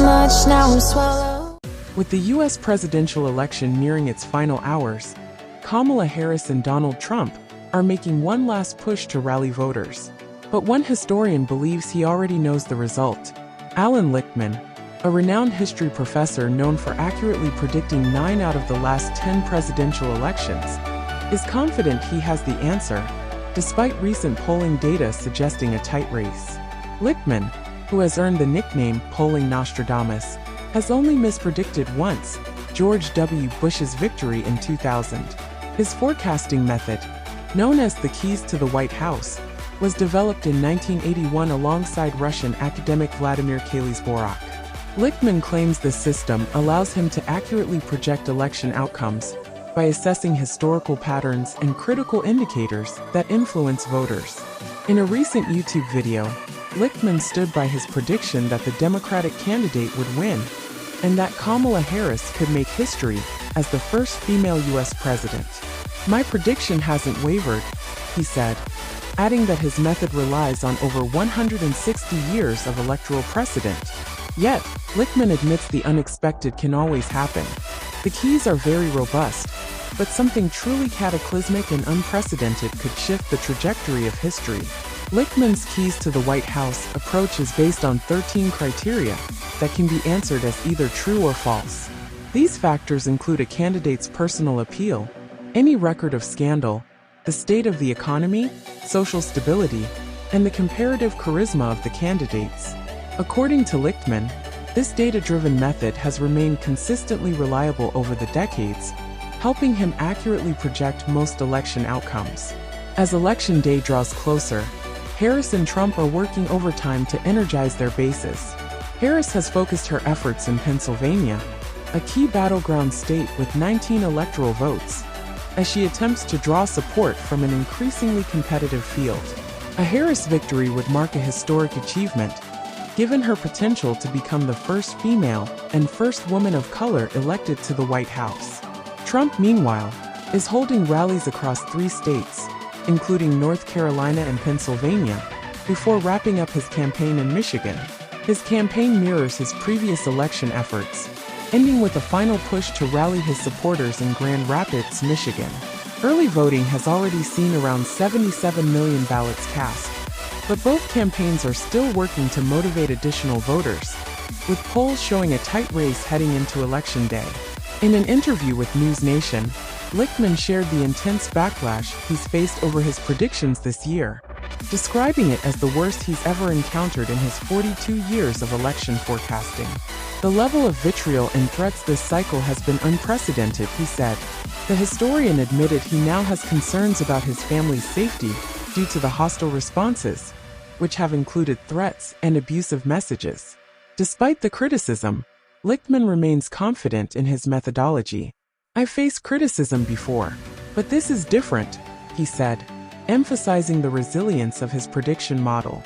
much, now I'm swallowed. With the U.S. presidential election nearing its final hours, Kamala Harris and Donald Trump are making one last push to rally voters. But one historian believes he already knows the result. Alan Lichtman, a renowned history professor known for accurately predicting 9 out of the last 10 presidential elections, is confident he has the answer, despite recent polling data suggesting a tight race. Lichtman, who has earned the nickname Polling Nostradamus, has only mispredicted once: George W. Bush's victory in 2000. His forecasting method, known as the Keys to the White House, was developed in 1981 alongside Russian academic Vladimir Kalishborok. Lichtman claims this system allows him to accurately project election outcomes by assessing historical patterns and critical indicators that influence voters. In a recent YouTube video, Lichtman stood by his prediction that the Democratic candidate would win, and that Kamala Harris could make history as the first female U.S. president. "My prediction hasn't wavered," he said, adding that his method relies on over 160 years of electoral precedent. Yet, Lichtman admits the unexpected can always happen. The keys are very robust, but something truly cataclysmic and unprecedented could shift the trajectory of history. Lichtman's Keys to the White House approach is based on 13 criteria that can be answered as either true or false. These factors include a candidate's personal appeal, any record of scandal, the state of the economy, social stability, and the comparative charisma of the candidates. According to Lichtman, this data-driven method has remained consistently reliable over the decades, helping him accurately project most election outcomes. As Election Day draws closer, Harris and Trump are working overtime to energize their bases. Harris has focused her efforts in Pennsylvania, a key battleground state with 19 electoral votes, as she attempts to draw support from an increasingly competitive field. A Harris victory would mark a historic achievement, given her potential to become the first female and first woman of color elected to the White House. Trump, meanwhile, is holding rallies across 3 states, including North Carolina and Pennsylvania, before wrapping up his campaign in Michigan. His campaign mirrors his previous election efforts, ending with a final push to rally his supporters in Grand Rapids, Michigan. Early voting has already seen around 77 million ballots cast, but both campaigns are still working to motivate additional voters, with polls showing a tight race heading into Election Day. In an interview with News Nation, Lichtman shared the intense backlash he's faced over his predictions this year, describing it as the worst he's ever encountered in his 42 years of election forecasting. "The level of vitriol and threats this cycle has been unprecedented," he said. The historian admitted he now has concerns about his family's safety due to the hostile responses, which have included threats and abusive messages. Despite the criticism, Lichtman remains confident in his methodology. "I've faced criticism before, but this is different," he said, emphasizing the resilience of his prediction model.